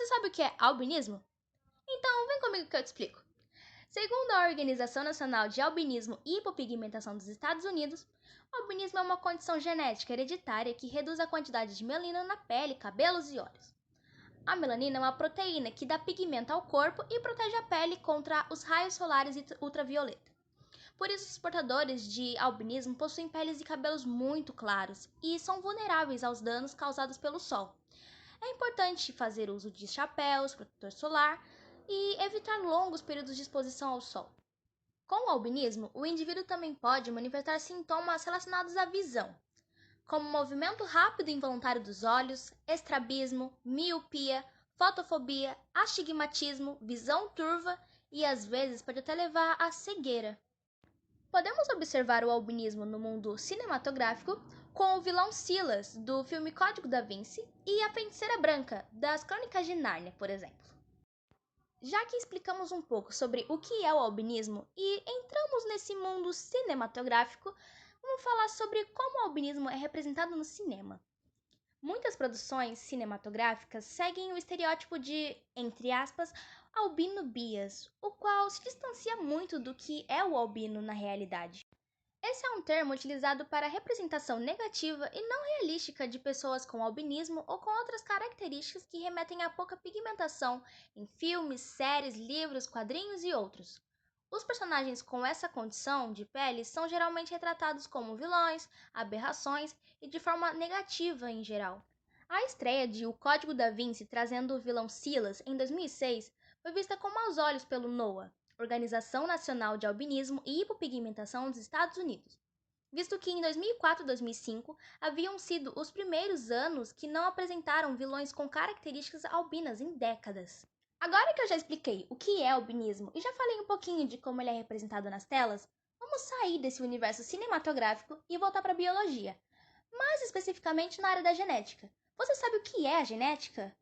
Você sabe o que é albinismo? Então, vem comigo que eu te explico. Segundo a Organização Nacional de Albinismo e Hipopigmentação dos Estados Unidos, o albinismo é uma condição genética hereditária que reduz a quantidade de melanina na pele, cabelos e olhos. A melanina é uma proteína que dá pigmento ao corpo e protege a pele contra os raios solares ultravioleta. Por isso, os portadores de albinismo possuem peles e cabelos muito claros e são vulneráveis aos danos causados pelo sol. É importante fazer uso de chapéus, protetor solar e evitar longos períodos de exposição ao sol. Com o albinismo, o indivíduo também pode manifestar sintomas relacionados à visão, como movimento rápido e involuntário dos olhos, estrabismo, miopia, fotofobia, astigmatismo, visão turva e às vezes pode até levar à cegueira. Podemos observar o albinismo no mundo cinematográfico com o vilão Silas, do filme Código da Vinci, e a Feiticeira Branca, das Crônicas de Nárnia, por exemplo. Já que explicamos um pouco sobre o que é o albinismo e entramos nesse mundo cinematográfico, vamos falar sobre como o albinismo é representado no cinema. Muitas produções cinematográficas seguem o estereótipo de, entre aspas, albino bias, o qual se distancia muito do que é o albino na realidade. Esse é um termo utilizado para a representação negativa e não realística de pessoas com albinismo ou com outras características que remetem a pouca pigmentação em filmes, séries, livros, quadrinhos e outros. Os personagens com essa condição de pele são geralmente retratados como vilões, aberrações e de forma negativa em geral. A estreia de O Código da Vinci trazendo o vilão Silas em 2006 foi vista com maus olhos pelo NOAA, Organização Nacional de Albinismo e Hipopigmentação dos Estados Unidos, visto que em 2004 e 2005 haviam sido os primeiros anos que não apresentaram vilões com características albinas em décadas. Agora que eu já expliquei o que é albinismo e já falei um pouquinho de como ele é representado nas telas, vamos sair desse universo cinematográfico e voltar para a biologia, mais especificamente na área da genética. Você sabe o que é a genética?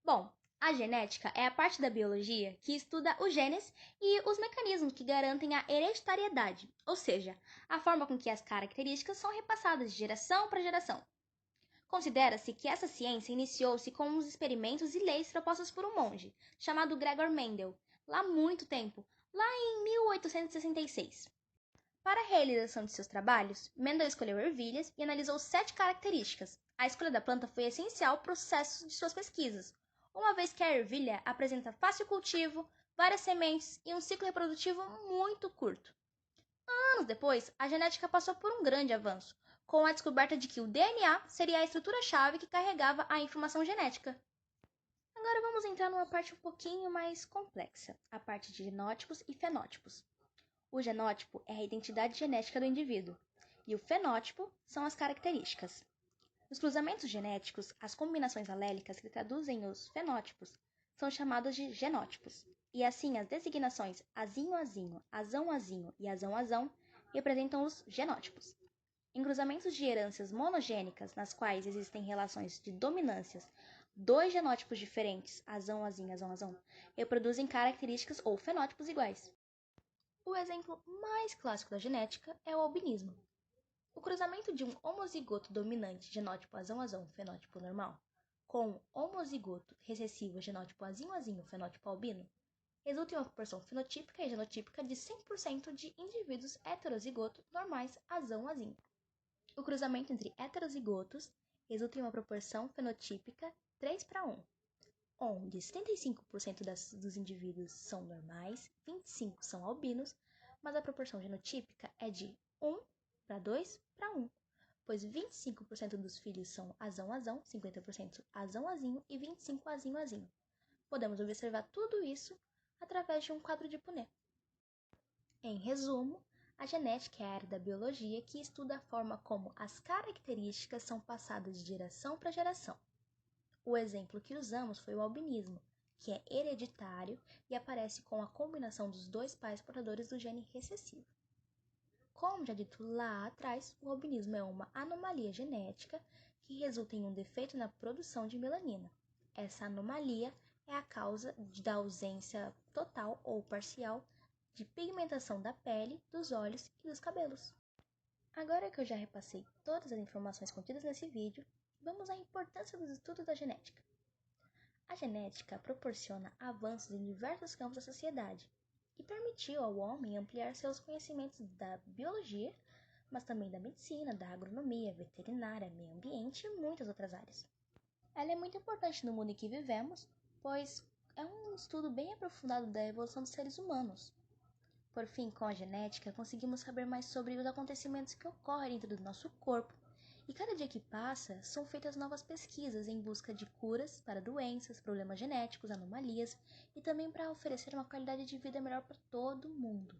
Bom, a genética é a parte da biologia que estuda os genes e os mecanismos que garantem a hereditariedade, ou seja, a forma com que as características são repassadas de geração para geração. Considera-se que essa ciência iniciou-se com os experimentos e leis propostas por um monge, chamado Gregor Mendel, lá há muito tempo, lá em 1866. Para a realização de seus trabalhos, Mendel escolheu ervilhas e analisou 7 características. A escolha da planta foi essencial para o sucesso de suas pesquisas, uma vez que a ervilha apresenta fácil cultivo, várias sementes e um ciclo reprodutivo muito curto. Anos depois, a genética passou por um grande avanço, com a descoberta de que o DNA seria a estrutura-chave que carregava a informação genética. Agora vamos entrar numa parte um pouquinho mais complexa, a parte de genótipos e fenótipos. O genótipo é a identidade genética do indivíduo, e o fenótipo são as características. Nos cruzamentos genéticos, as combinações alélicas que traduzem os fenótipos são chamadas de genótipos, e assim as designações azinho-azinho, azão-azinho e azão-azão representam os genótipos. Em cruzamentos de heranças monogênicas, nas quais existem relações de dominâncias, dois genótipos diferentes, azão-azinho e azão-azão, reproduzem características ou fenótipos iguais. O exemplo mais clássico da genética é o albinismo. O cruzamento de um homozigoto dominante genótipo azão-azão, fenótipo normal, com um homozigoto recessivo genótipo azinho-azinho, fenótipo albino, resulta em uma proporção fenotípica e genotípica de 100% de indivíduos heterozigoto normais azão-azinho. O cruzamento entre heterozigotos resulta em uma proporção fenotípica 3:1, onde 75% dos indivíduos são normais, 25% são albinos, mas a proporção genotípica é de 1:2:1, pois 25% dos filhos são azão-azão, 50% azão-azinho e 25% azinho-azinho. Podemos observar tudo isso através de um quadro de Punnett. Em resumo, a genética é a área da biologia que estuda a forma como as características são passadas de geração para geração. O exemplo que usamos foi o albinismo, que é hereditário e aparece com a combinação dos dois pais portadores do gene recessivo. Como já dito lá atrás, o albinismo é uma anomalia genética que resulta em um defeito na produção de melanina. Essa anomalia é a causa da ausência total ou parcial de pigmentação da pele, dos olhos e dos cabelos. Agora que eu já repassei todas as informações contidas nesse vídeo, vamos à importância dos estudos da genética. A genética proporciona avanços em diversos campos da sociedade e permitiu ao homem ampliar seus conhecimentos da biologia, mas também da medicina, da agronomia, veterinária, meio ambiente e muitas outras áreas. Ela é muito importante no mundo em que vivemos, pois é um estudo bem aprofundado da evolução dos seres humanos. Por fim, com a genética, conseguimos saber mais sobre os acontecimentos que ocorrem dentro do nosso corpo, e cada dia que passa, são feitas novas pesquisas em busca de curas para doenças, problemas genéticos, anomalias e também para oferecer uma qualidade de vida melhor para todo mundo.